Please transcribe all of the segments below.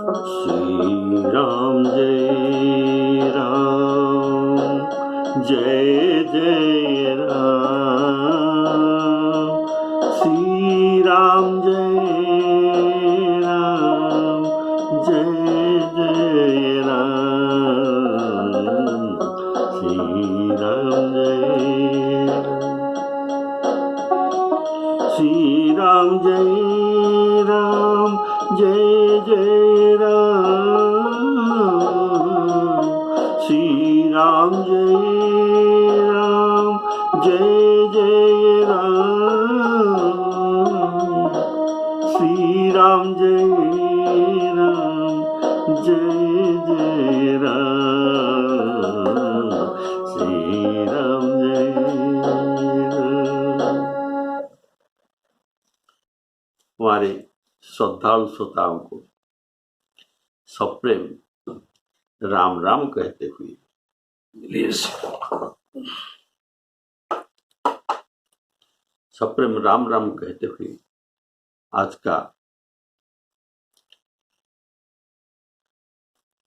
श्री राम जय राम, जय जय राम। श्री राम जय राम, जय जय राम। श्री राम जय राम, श्री राम जय राम, जय जय राम। श्री राम जय राम, जय जय राम। श्री राम जय राम, जय जय राम। श्री राम जय राम। हमारे श्रद्धालु श्रोताओं को सप्रेम राम राम कहते हुए सप्रेम राम राम कहते हुए आज का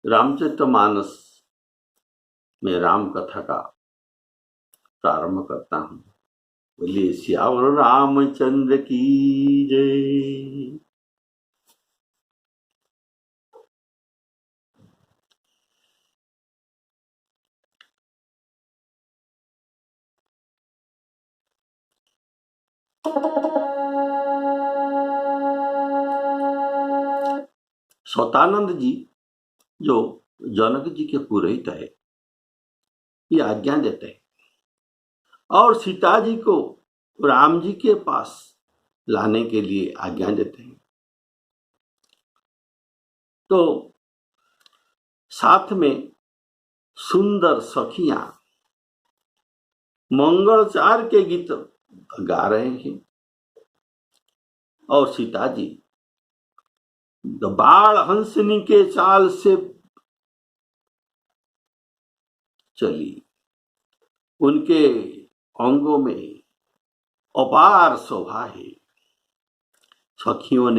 रामचरितमानस में राम कथा का प्रारंभ करता हूं। बोलिए सियावर रामचंद्र की जय। सौतानंद जी जो जनक जी के पुरोहित है, ये आज्ञा देते हैं और सीता जी को राम जी के पास लाने के लिए आज्ञा देते हैं। तो साथ में सुंदर सखियां मंगलचार के गीत गा रहे हैं और सीता जी बाल हंसनी के चाल से चली। उनके अंगों में अपार शोभा है। सखियों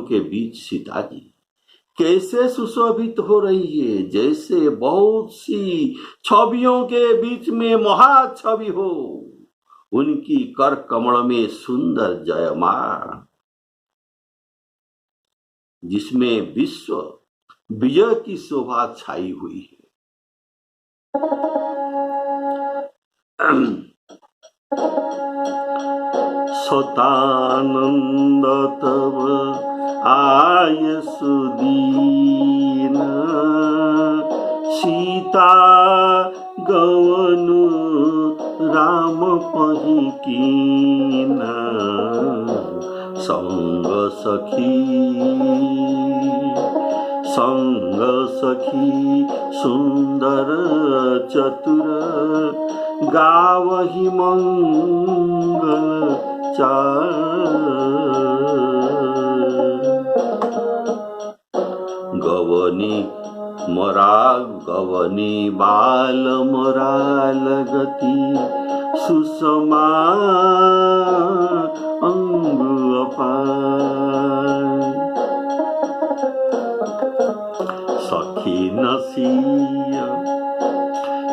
के बीच सीता जी कैसे सुशोभित हो रही है, जैसे बहुत सी छवियों के बीच में महाछवि हो। उनकी कर कमल में सुंदर जयमाला, जिसमें विश्व विजय की शोभा छाई हुई है। सतानंद तब आय सुदीन, सीता गवनु राम पहिकीन। संग सखी सुंदर चतुर, गावहि मंगल गवनी बाल मोराल गति, सुषमा अंग अपार।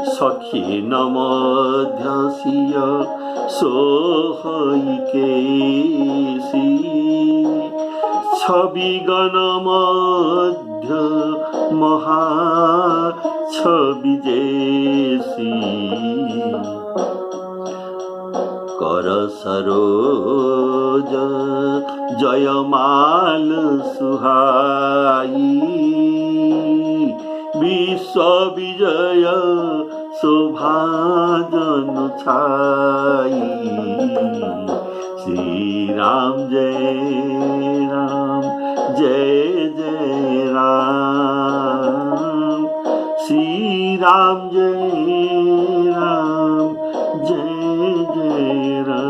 सखी न मध्यसिय सोहई केसी, छवि गण मध्य महा छवि जैसी। कर सरोज जयमाल सुहाई, विश्व विजय शोभा जन छाई। श्री राम जय राम, जय जय राम। श्री राम जय राम, जय जय राम।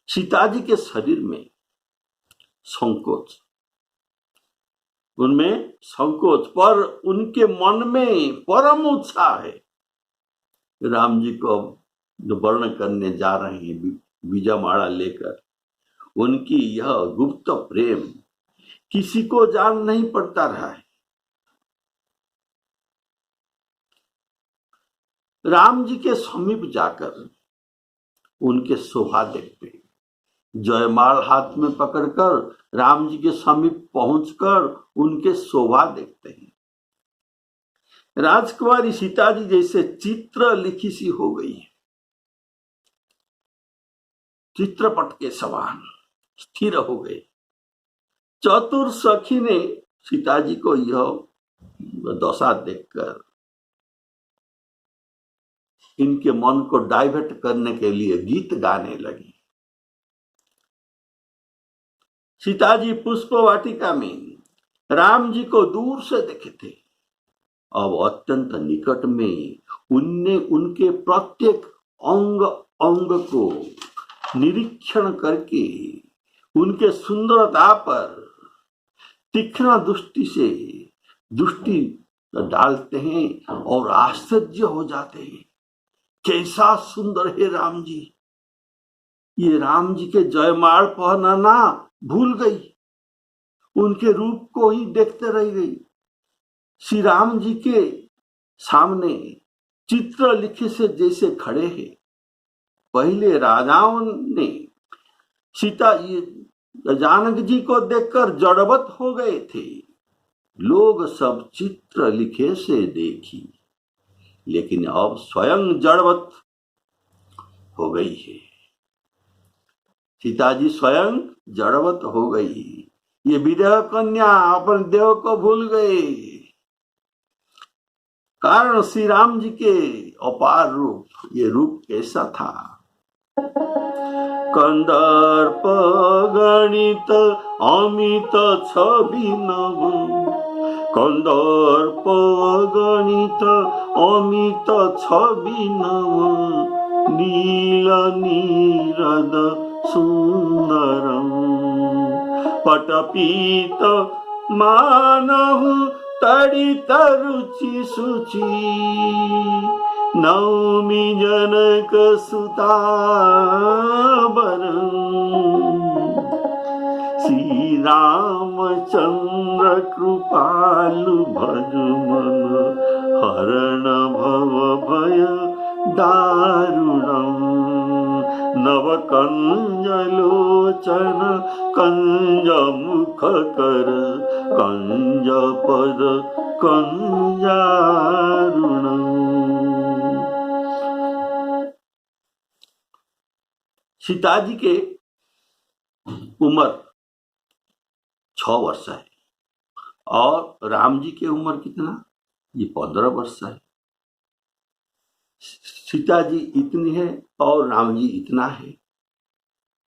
सीता जी के शरीर में संकोच, उनमें संकोच, पर उनके मन में परम उत्साह है। राम जी को वर्ण करने जा रहे हैं बीजामाला लेकर। उनकी यह गुप्त प्रेम किसी को जान नहीं पड़ता रहा है। राम जी के समीप जाकर उनके शोभा देखते हैं। जयमाल हाथ में पकड़कर राम जी के समीप पहुंचकर उनके शोभा देखते हैं। राजकुमारी सीता जी जैसे चित्र लिखी सी हो गई है, चित्रपट के समान स्थिर हो गए। चतुर सखी ने सीता जी को यह दशा देखकर इनके मन को डाइवर्ट करने के लिए गीत गाने लगी। सीता जी पुष्प वाटिका में राम जी को दूर से देखे थे, अब अत्यंत निकट में उनने उनके प्रत्येक अंग अंग को निरीक्षण करके उनके सुंदरता पर तीक्ष्ण दृष्टि से दृष्टि डालते हैं और आश्चर्य हो जाते हैं। कैसा सुंदर है राम जी। ये राम जी के जयमाल पहनाना भूल गई, उनके रूप को ही देखते रह गई। श्री राम जी के सामने चित्र लिखे से जैसे खड़े हैं। पहले राजाओं ने सीता जानक जी को देखकर जड़वत हो गए थे। लोग सब चित्र लिखे से देखी, लेकिन अब स्वयं जड़वत हो गई है। सीता जी स्वयं जड़वत हो गई। ये विदेह कन्या अपन देह को भूल गए। कारण श्री राम जी के अपार रूप, ये रूप कैसा था। कंदर्प गणित अमित छवि नव, कंदर्प गणित अमित छवि नव, नील नीरद सुंदरम, पटपीत मानव तड़ित रुचि सुचि, नौमि जनक सुता वरम, श्री रामचंद्र कृपालु भजमन, हरण भव भय दारुणम, नव कंज लोचन कंज मुख कर, कंज पद कंजारुणम। सीता जी के उम्र 6 वर्ष है और राम जी की उम्र कितना, ये 15 वर्ष है। सीता जी इतनी है और राम जी इतना है,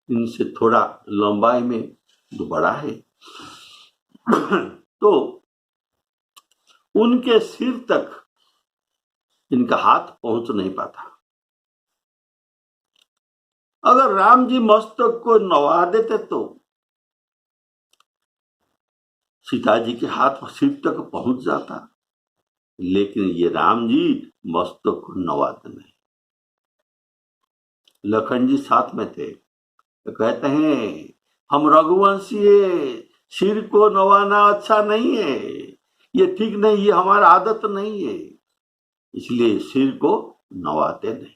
इनसे थोड़ा लंबाई में तो बड़ा है। तो उनके सिर तक इनका हाथ पहुंच नहीं पाता। अगर राम जी मस्तक को नवा देते तो सीता जी के हाथ सिर तक पहुंच जाता, लेकिन ये राम जी मस्तक को नवाते नहीं। लखन जी साथ में थे तो कहते हैं हम रघुवंशी है, सिर को नवाना अच्छा नहीं है, ये ठीक नहीं, ये हमारा आदत नहीं है, इसलिए सिर को नवाते नहीं।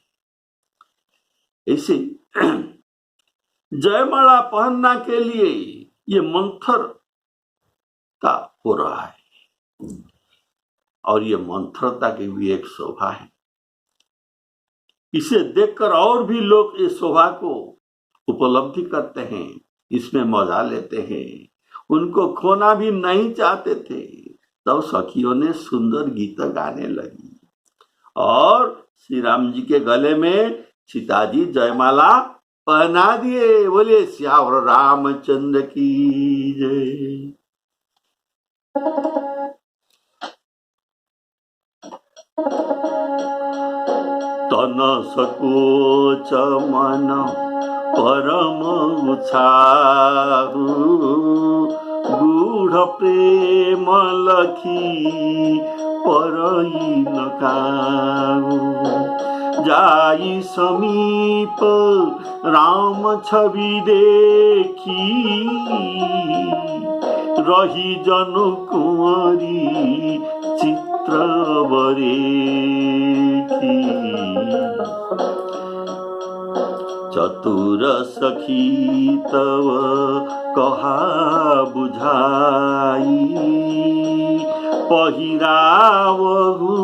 ऐसे जयमाला पहनना के लिए ये मंथर का हो रहा है और ये मंथरता की भी एक शोभा है। इसे देखकर और भी लोग इस शोभा को उपलब्धि करते हैं, इसमें मजा लेते हैं, उनको खोना भी नहीं चाहते थे। तब सखियों ने सुंदर गीत गाने लगी और श्री राम जी के गले में सीता जी जयमाला पहना दिए। बोले श्यावर रामचंद्र की जय। तन सकोच मन परम उत्साहु, गूढ़ प्रेम लखी परई न काहु, जाई समीप राम छवि देखी, रही जनु कुंवरी चित्र बरेखी। चतुर सखी तव कहा बुझाई, पहिरावहु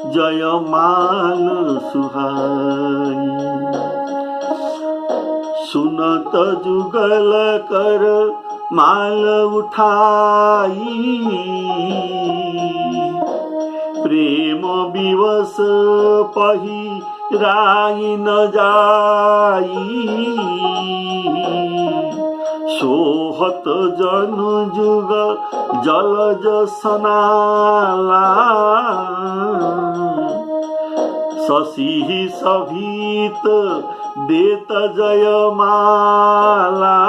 जयमाल सुहाई। सुनत जुगल कर माल उठाई, प्रेम विवश पहिराई न जाई। सोहत जनु जुग जलज सनाला, शशि सभीत देत जयमाला।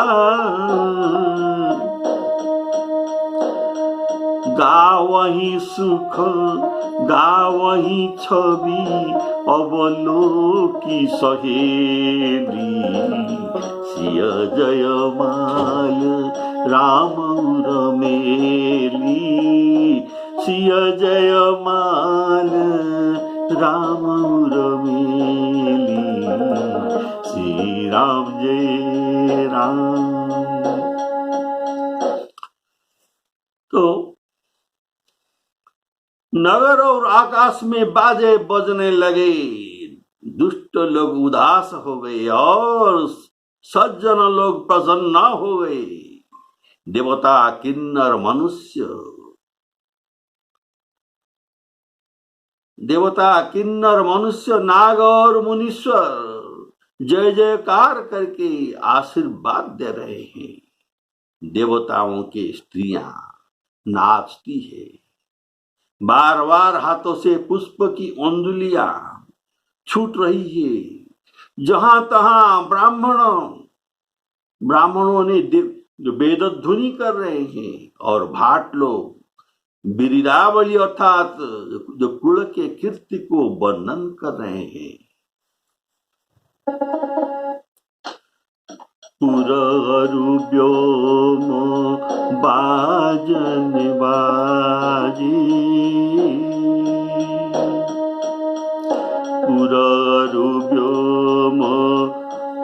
गावही सुख गावही छवि अवलोकी सहेली, सिय जयमाल राम रमेली, सिय जयमाल राम रमेली। श्री राम जय राम। तो नगर और आकाश में बाजे बजने लगे, दुष्ट लोग उदास हो गए और सज्जन लोग प्रसन्न हो गए। देवता किन्नर मनुष्य, नाग और मुनीश्वर जय जयकार करके आशीर्वाद दे रहे हैं। देवताओं की स्त्रियां नाचती है, बार बार हाथों से पुष्प की अंजुलियां छूट रही है। जहां तहां ब्राह्मणों ने जो वेद ध्वनि कर रहे हैं और भाट लोग बिरिदावली अर्थात जो कुल के कीर्ति को वर्णन कर रहे हैं। पुररु व्योम बाजन बाजी, पुररु व्योम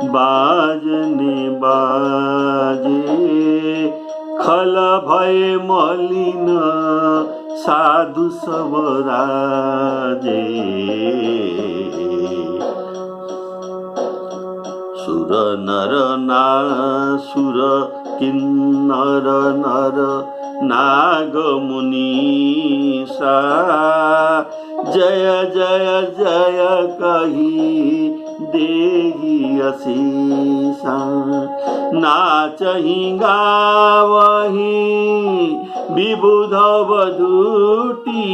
बाजन बाजे, खल भय मलिन साधु सब राजे। सुर नर नासुर किन्नर नर नाग मुनीसा, जय जय जय कही देहि असीसा। नाचहि गावहि विबुध बधूटी,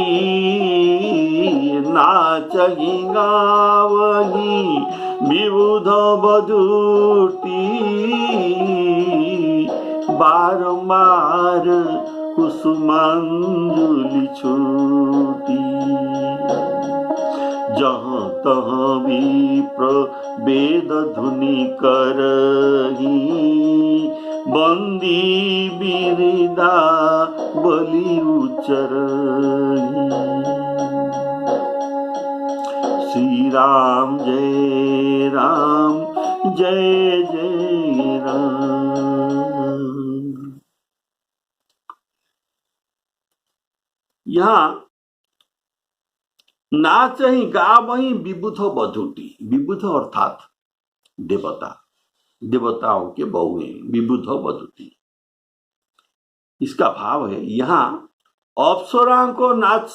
नाचहि गावहि विबुध बधूटी। बारंबार कुसुमांजलि छूटी, जहाँ तहाँ विप्र वेद धुनि करही, बंदी बिरदा बलि उच्चरही। श्री राम जय राम, जय जय राम। यहाँ नाचहि गावहि विबुध बधूटी, विबुध अर्थात देवता, देवताओं के बहुएं विबुध बधूटी। इसका भाव है यहाँ अप्सराओं को नाच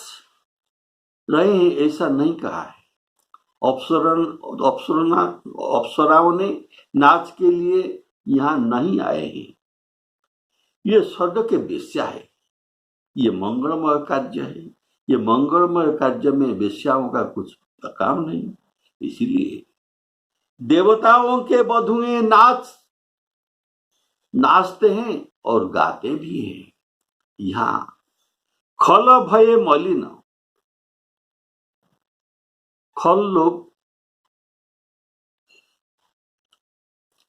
रहे हैं ऐसा नहीं कहा है। अप्सराओं ने नाच के लिए यहाँ नहीं आए हैं। ये स्वर्ग के वेश्या है, ये मंगलमय कार्य है। ये मंगलमय कार्य में वेश्याओं का कुछ काम नहीं, इसीलिए देवताओं के बधुएं नाचते हैं और गाते भी हैं। यहाँ खल भय मलिन, खल लोग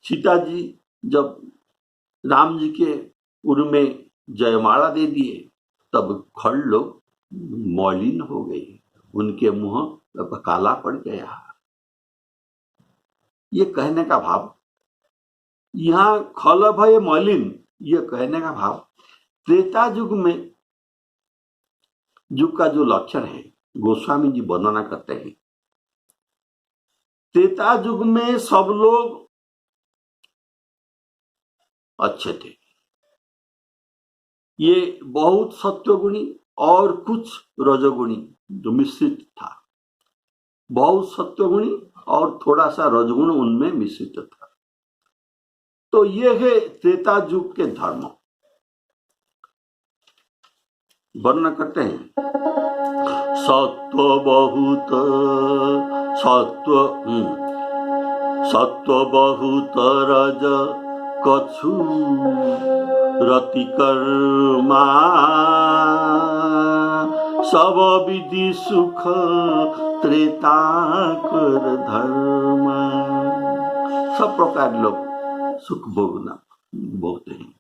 सीता जी जब राम जी के उर में जयमाला दे दिए तब खड़ लोग मौलिन हो गए, उनके मुंह काला पड़ गया। ये कहने का भाव, यहाँ खल भय मौलिन, ये कहने का भाव त्रेता युग में युग का जो लक्षण है गोस्वामी जी वर्णना करते हैं। त्रेता युग में सब लोग अच्छे थे, ये बहुत सत्वगुणी और कुछ रजोगुणी जो मिश्रित था, बहुत सत्वगुणी और थोड़ा सा रजगुण उनमें मिश्रित था। तो ये है त्रेता युग के धर्म, वर्णन करते हैं। सत्व बहुत सत्व बहुत रज कछु रति कर्मा सब विधि सुख त्रेता कर धर्म। सब प्रकार लोग सुख भोगते हैं।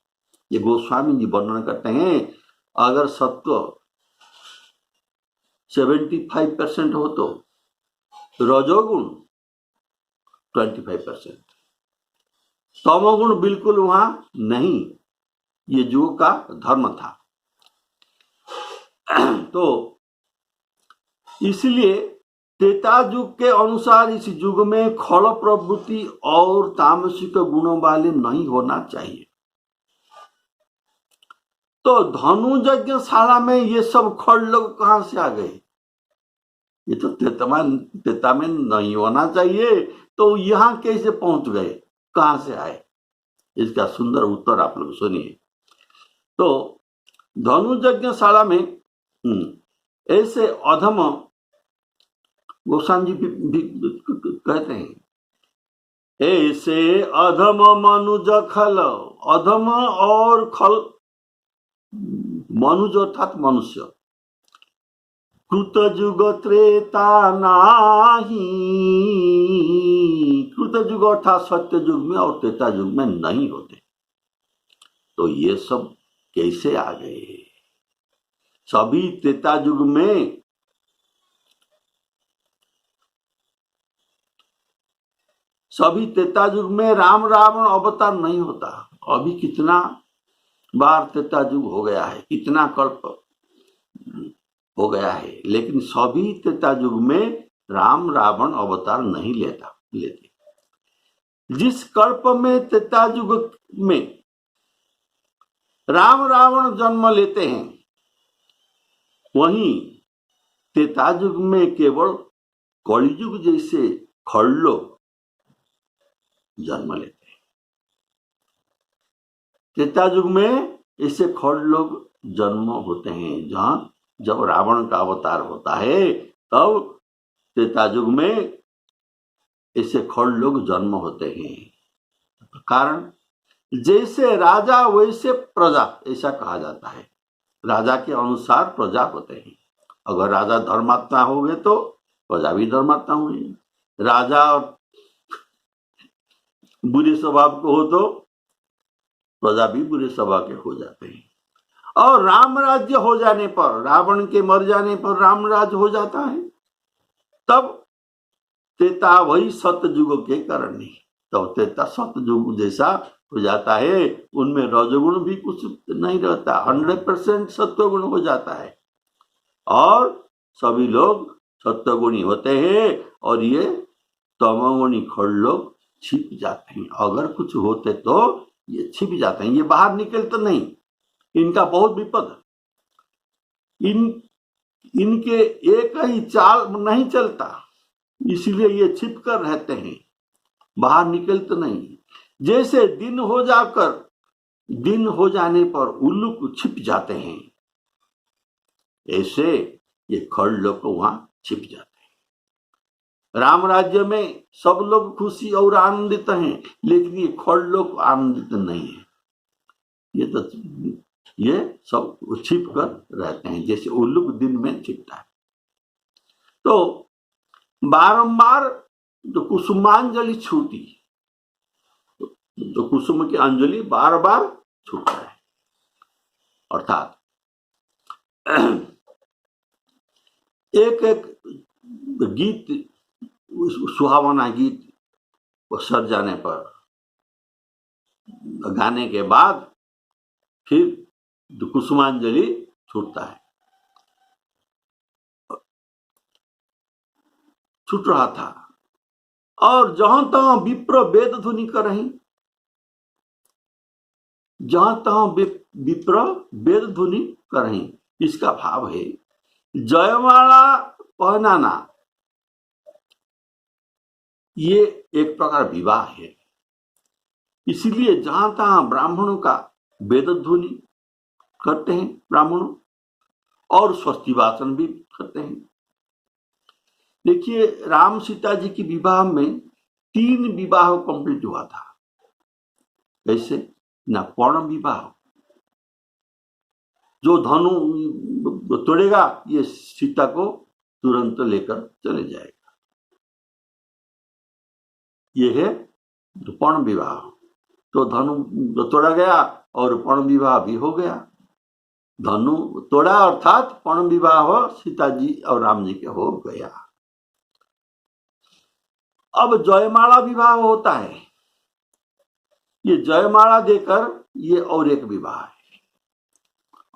ये गोस्वामी जी वर्णन करते हैं। अगर सत्व 75% हो तो रजोगुण 25%, तमोगुण बिल्कुल वहां नहीं। ये युग का धर्म था। तो इसलिए त्रेता युग के अनुसार इस युग में खल प्रवृत्ति और तामसिक गुणों वाले नहीं होना चाहिए। तो धनु यज्ञशाला में ये सब खड़ लोग कहां से आ गए? ये तो त्रेता में नहीं होना चाहिए, तो यहां कैसे पहुंच गए, कहां से आए? इसका सुंदर उत्तर आप लोग सुनिए। तो धनु यज्ञशाला में ऐसे अधम गोस्वामी जी भी कहते हैं, ऐसे अधम मनुज खल, अधम और खल, मनुज अर्थात मनुष्य, कृतयुग त्रेता नाही, कृतयुग अर्थात सत्य युग में और त्रेता युग में नहीं होते। तो ये सब कैसे आ गए? सभी त्रेता युग में राम रावण अवतार नहीं होता। अभी कितना बार त्रेता युग हो गया है, कितना कल्प हो गया है, लेकिन सभी त्रेता युग में राम रावण अवतार नहीं लेते। जिस कल्प में त्रेता युग में राम रावण जन्म लेते हैं, वहीं त्रेता युग में केवल कलयुग जैसे खड़ लोग जन्म लेते हैं। त्रेता युग में ऐसे खड़ लोग जन्म होते हैं। जहां जब रावण का अवतार होता है तब त्रेता युग में ऐसे खड़ लोग जन्म होते हैं। कारण जैसे राजा वैसे प्रजा, ऐसा कहा जाता है। राजा के अनुसार प्रजा होते हैं। अगर राजा धर्मात्मा हो गए तो प्रजा भी धर्मात्मा हुई। राजा बुरे स्वभाव को हो तो प्रजा भी बुरे स्वभाव के हो जाते हैं। और राम राज्य हो जाने पर, रावण के मर जाने पर राम राज्य हो जाता है, तब त्रेता वही सतयुग के कारण नहीं, तब त्रेता सतयुग जैसा हो जाता है। उनमें रजोगुण भी कुछ नहीं रहता, 100% सत्वगुण हो जाता है और सभी लोग सत्वगुणी होते हैं। और ये तमोगुणी खड़ लोग छिप जाते हैं। अगर कुछ होते तो ये छिप जाते हैं, ये बाहर निकलते नहीं। इनका बहुत विपद, इनके एक ही चाल नहीं चलता, इसलिए ये छिप कर रहते हैं, बाहर निकलते नहीं। जैसे दिन हो जाने पर उल्लू छिप जाते हैं, ऐसे ये खड़ लोग वहां छिप जाते हैं। राम राज्य में सब लोग खुशी और आनंदित हैं, लेकिन ये खड़ लोग आनंदित नहीं है। ये सब छिप कर रहते हैं, जैसे उल्लू दिन में छिपता है। तो बारंबार जो कुसुमांजलि छूटी, तो कुसुम की अंजलि बार बार छूट रहा है। अर्थात एक एक गीत, सुहावना गीत सर जाने पर गाने के बाद फिर कुसुमांजलि छूटता है। छूट रहा था और जहां तहां विप्र वेद ध्वनि कर रही, जहां तहां विप्र वेद ध्वनि कर रही। इसका भाव है जयमाला पहनाना, ये एक प्रकार विवाह है। इसलिए जहां तहां ब्राह्मणों का वेद ध्वनि करते हैं ब्राह्मणों, और स्वस्ति वाचन भी करते हैं। देखिए, राम सीता जी की विवाह में 3 विवाह कंप्लीट हुआ था। कैसे? ना पर्ण विवाह, जो धनु तोड़ेगा ये सीता को तुरंत लेकर चले जाएगा, ये है पर्ण विवाह। तो धनु तोड़ा गया और पर्ण विवाह भी हो गया। धनु तोड़ा अर्थात पर्ण विवाह सीता जी और राम जी के हो गया। अब जयमाला विवाह होता है। ये जयमाला देकर ये और एक विवाह है,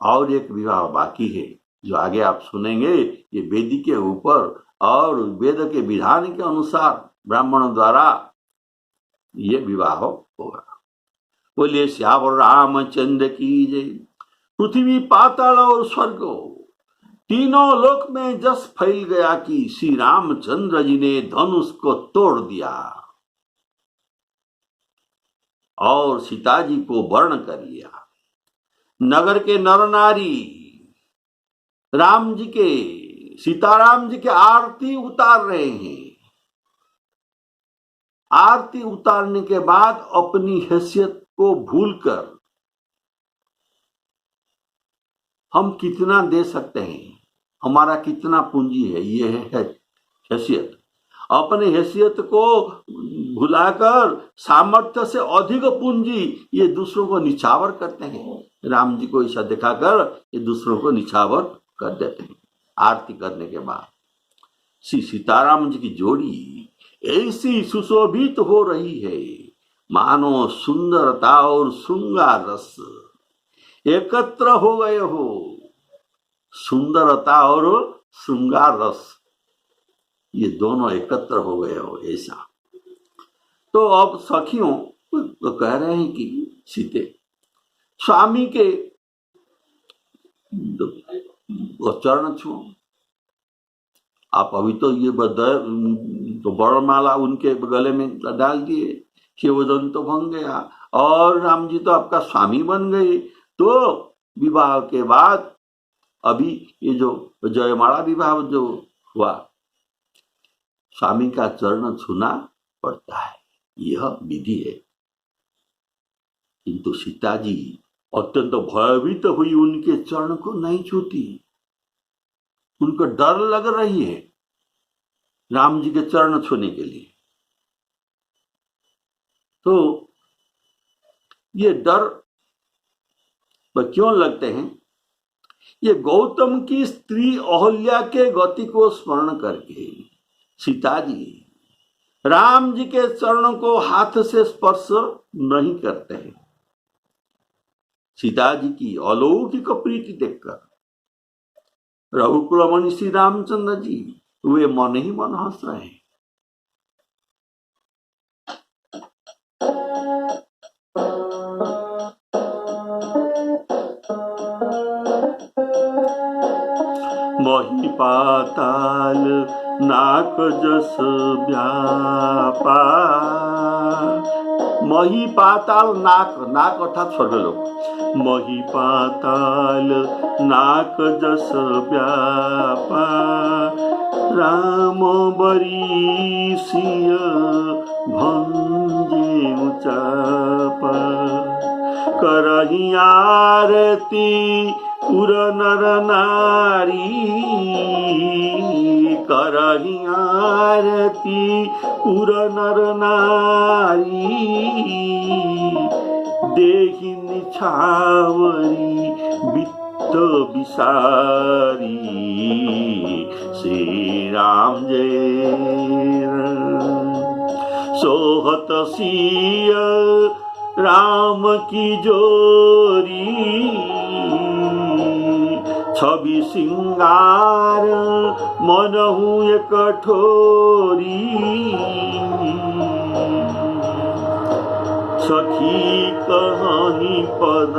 और एक विवाह बाकी है जो आगे आप सुनेंगे। ये वेदी के ऊपर और वेद के विधान के अनुसार ब्राह्मणों द्वारा ये विवाह होगा। बोलिए श्यावर रामचंद्र की जय। पृथ्वी पाताल और स्वर्ग तीनों लोक में जस फैल गया कि श्री रामचंद्र जी ने धनुष को तोड़ दिया और सीता जी को वर्ण कर लिया। नगर के नर नारी राम जी के, सीताराम जी के आरती उतार रहे हैं। आरती उतारने के बाद अपनी हैसियत को भूलकर हम कितना दे सकते हैं, हमारा कितना पूंजी है, ये है हैसियत। अपने हैसियत को भुलाकर सामर्थ्य से अधिक पूंजी ये दूसरों को निछावर करते हैं। राम जी को ऐसा दिखाकर ये दूसरों को निछावर कर देते हैं। आरती करने के बाद श्री सीताराम जी की जोड़ी ऐसी सुशोभित हो रही है मानो सुंदरता और श्रृंगार रस एकत्र हो गए हो। सुंदरता और श्रृंगार रस ये दोनों एकत्र हो गए हो ऐसा। तो अब सखियों तो कह रहे हैं कि सीते स्वामी के चरण छुओ। आप अभी तो ये तो बड़माला उनके गले में डाल दिए, शिवदन तो बन गया और राम जी तो आपका स्वामी बन गए। तो विवाह के बाद अभी ये जो जयमाला विवाह जो हुआ, स्वामी का चरण छूना पड़ता है, यह विधि है। किंतु सीता जी अत्यंत भयभीत हुई, उनके चरण को नहीं छूती। उनको डर लग रही है राम जी के चरण छूने के लिए। तो ये डर क्यों लगते हैं? ये गौतम की स्त्री अहल्या के गति को स्मरण करके सीता जी राम जी के चरणों को हाथ से स्पर्श नहीं करते हैं। सीता जी की अलौकिक प्रीति देखकर रघुकुलमणि श्री रामचंद्र जी वे मन ही मन हंस रहे हैं। मही पाताल नाक जस व्यापा। मही पाताल नाक, नाक अर्थात स्वर्गलोक। मही पाताल नाक जस व्यापा। राम बरीसिय भंजे उचापा। करही आरती उर नर नारी। करही आरती उर नर नारी। देहि निछावरी वित्त विसारी। श्री राम जय राम। सोहत सिय राम की जोरी, छवि सिंगार मनहु एक कठोरी। सखी कहीं पद,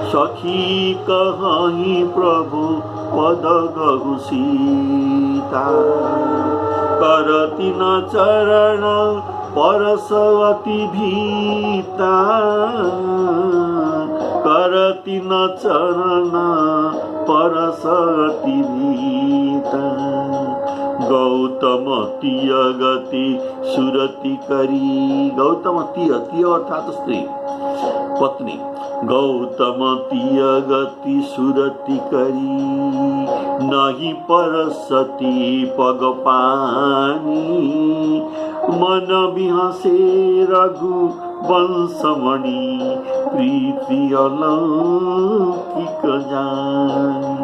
सखी कहीं प्रभु पद गहु सीता। करती न चरण परस अति भीता। करती न चरण परस अति भीता। गौतम तिय गति सुरति करी। गौतम तिय अर्थात स्त्री पत्नी। गौतम तिय गति सुरति करी, नहीं परसती पग पानी। मन बिहसे रघु वंशमणि, प्रीति अलौकिक जानी।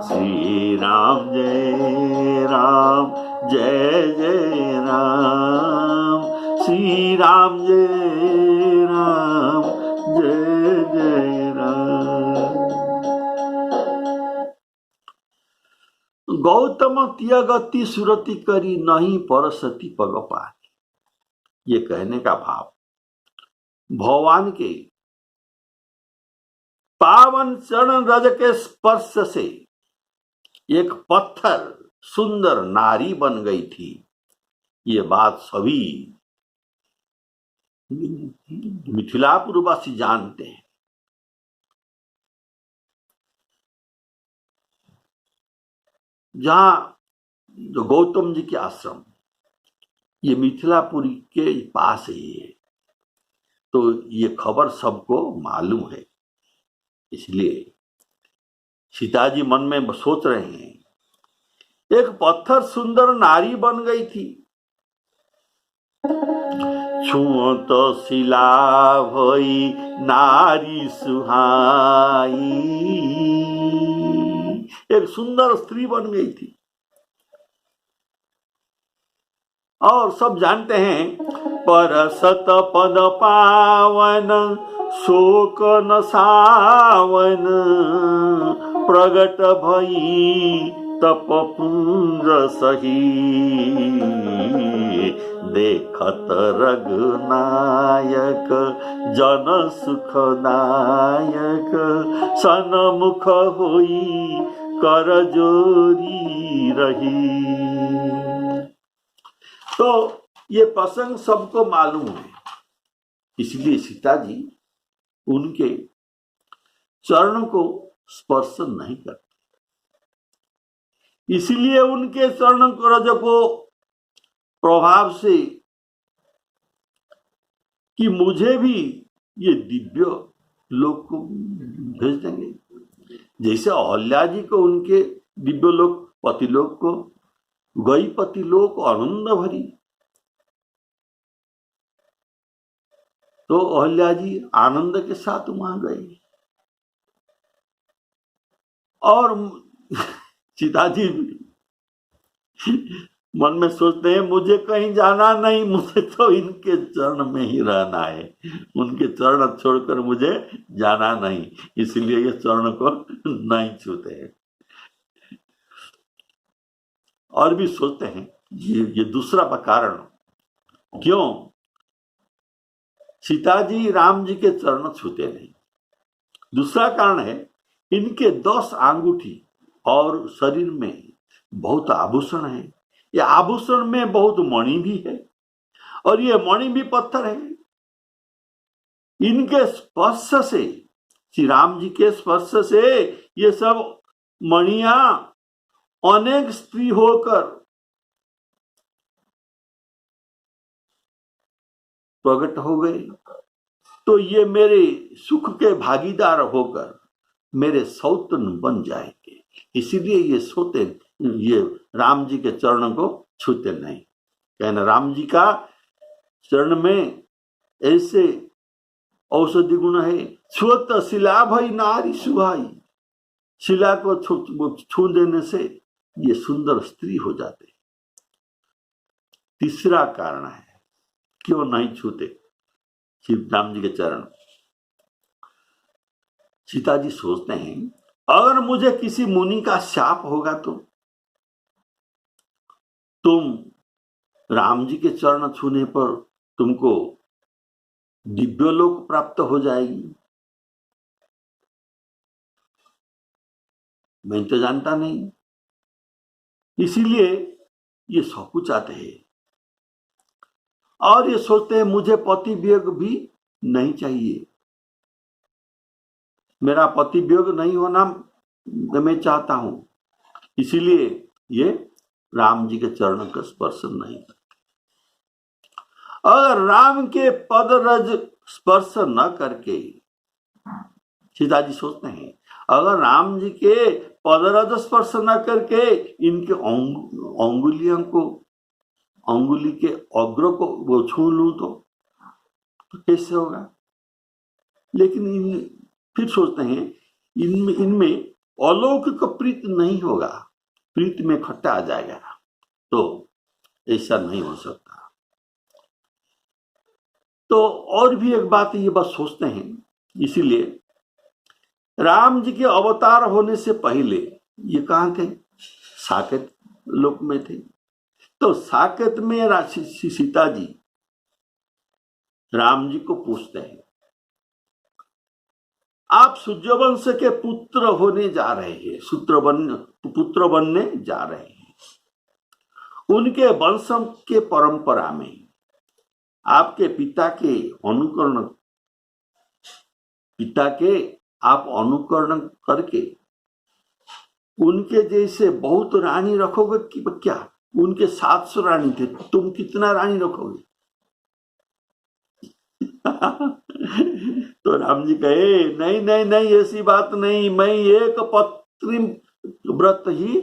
श्री राम जय राम, जय जय राम। श्री राम जय राम, जय जय राम। गौतम तियगति सुरति करी, नहीं परसती पग पानी। ये कहने का भाव भगवान के पावन चरण रज के स्पर्श से एक पत्थर सुंदर नारी बन गई थी। ये बात सभी मिथिलापुरवासी जानते हैं। जहां जो गौतम जी के आश्रम ये मिथिलापुरी के पास ही है, तो ये खबर सबको मालूम है। इसलिए सीताजी मन में सोच रहे हैं, एक पत्थर सुंदर नारी बन गई थी। छुअत शिला भई नारी सुहाई। एक सुंदर स्त्री बन गई थी। और सब जानते हैं, परसत पद पावन शोक न सावन। प्रगट भई तप पुंज सही। देखत रघुनायक जन सुखदायक। सन्मुख होई कर जोरी रही। तो ये प्रसंग सबको मालूम है। इसलिए सीता जी उनके चरण को स्पर्श नहीं करते। इसलिए उनके चरण रज को प्रभाव से कि मुझे भी ये दिव्य लोक को भेज देंगे। जैसे अहल्या जी को उनके दिव्य लोक पतिलोक को गई पतिलोक आनंद भरी, तो अहल्या जी आनंद के साथ वहां गए। और सीता जी मन में सोचते हैं, मुझे कहीं जाना नहीं, मुझे तो इनके चरण में ही रहना है। उनके चरण छोड़कर मुझे जाना नहीं, इसलिए ये चरण को नहीं छूते हैं। और भी सोचते हैं ये दूसरा कारण क्यों सीता जी राम जी के चरण छूते नहीं। दूसरा कारण है, इनके 10 अंगूठी और शरीर में बहुत आभूषण है। ये आभूषण में बहुत मणि भी है, और ये मणि भी पत्थर है। इनके स्पर्श से, श्री राम जी के स्पर्श से ये सब मणियां अनेक स्त्री होकर प्रकट हो गए। तो ये मेरे सुख के भागीदार होकर मेरे सौतन बन जाएंगे। इसीलिए ये सोते, ये राम जी के चरण को छूते नहीं। कहना राम जी का चरण में ऐसे औषधि गुण है। छुअत शिला भई नारी सुहाई, शिला को छू देने से ये सुंदर स्त्री हो जाते। तीसरा कारण है क्यों नहीं छूते श्री राम जी के चरण। सीता जी सोचते हैं अगर मुझे किसी मुनि का शाप होगा तो तुम राम जी के चरण छूने पर तुमको दिव्यलोक प्राप्त हो जाएगी। मैं तो जानता नहीं, इसीलिए ये सब कुछ आते हैं और ये सोचते हैं मुझे पति वियोग भी नहीं चाहिए, मेरा पति वियोग नहीं होना मैं चाहता हूं, इसीलिए ये राम जी के चरण का स्पर्श नहीं करते। अगर राम के पद रज स्पर्श न करके, सीता जी सोचते हैं अगर राम जी के पदरज स्पर्श न करके इनके अंगुलियों को, अंगुली के अग्र को वो छू लूं तो कैसे होगा। लेकिन फिर सोचते हैं इनमें अलौकिक प्रीत नहीं होगा, प्रीत में खट्टा आ जाएगा, तो ऐसा नहीं हो सकता। तो और भी एक बात ये बस सोचते हैं, इसीलिए राम जी के अवतार होने से पहले ये कहाँ थे, साकेत लोक में थे। तो साकेत में सीता जी राम जी को पूछते हैं आप सूर्यवंश के पुत्र होने जा रहे हैं, पुत्र बनने जा रहे हैं, उनके वंश के परंपरा में आपके पिता के आप अनुकरण करके उनके जैसे बहुत रानी रखोगे कि क्या, उनके 700 रानी थे, तुम कितना रानी रखोगे। तो राम जी कहे नहीं नहीं नहीं, ऐसी बात नहीं, मैं एक पत्नी व्रत ही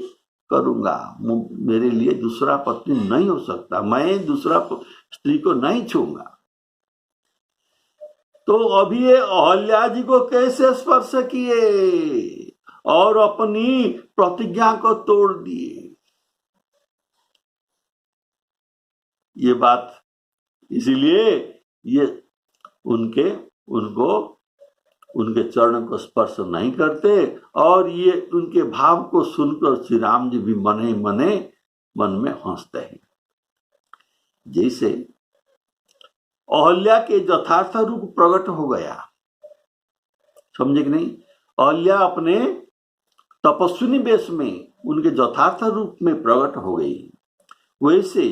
करूंगा, मेरे लिए दूसरा पत्नी नहीं हो सकता, मैं दूसरा स्त्री को नहीं छूंगा। तो अभी ये अहल्या जी को कैसे स्पर्श किए और अपनी प्रतिज्ञा को तोड़ दिए, ये बात, इसीलिए ये उनके चरण को स्पर्श नहीं करते और ये उनके भाव को सुनकर श्री राम जी भी मन में हंसते हैं। जैसे अहल्या के यथार्थ रूप प्रकट हो गया, समझे कि नहीं, अहल्या अपने तपस्विनी वेश में उनके यथार्थ रूप में प्रकट हो गई, वैसे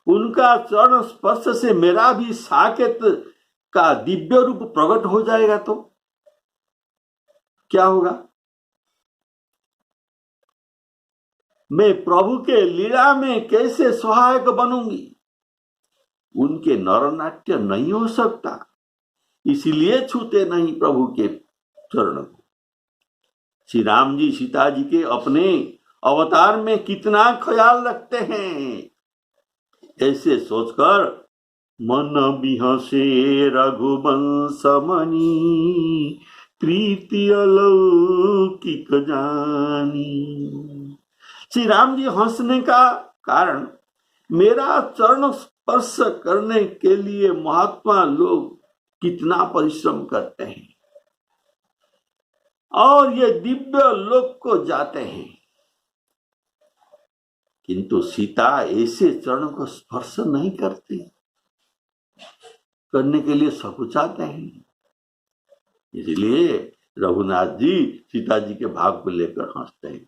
उनका चरण स्पर्श से मेरा भी साकेत का दिव्य रूप प्रकट हो जाएगा तो क्या होगा। मैं प्रभु के लीला में कैसे सहायक बनूंगी, उनके नरनाट्य नहीं हो सकता, इसीलिए छूते नहीं प्रभु के चरण को। श्री राम जी सीता जी के अपने अवतार में कितना ख्याल रखते हैं, ऐसे सोचकर मन बिहसे रघुवंश मणि, प्रीति अलौकिक जानी। श्री राम जी हंसने का कारण मेरा चरण स्पर्श करने के लिए महात्मा लोग कितना परिश्रम करते हैं और ये दिव्य लोक को जाते हैं, किंतु सीता ऐसे चरण को स्पर्श नहीं करती, करने के लिए सब कुछ आते हैं। इसलिए रघुनाथ जी सीता जी के भाव को लेकर हंसते हैं।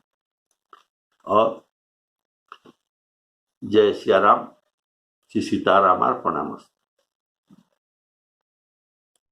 और जय सिया राम, श्री सीताराम अर्पणमस्तु।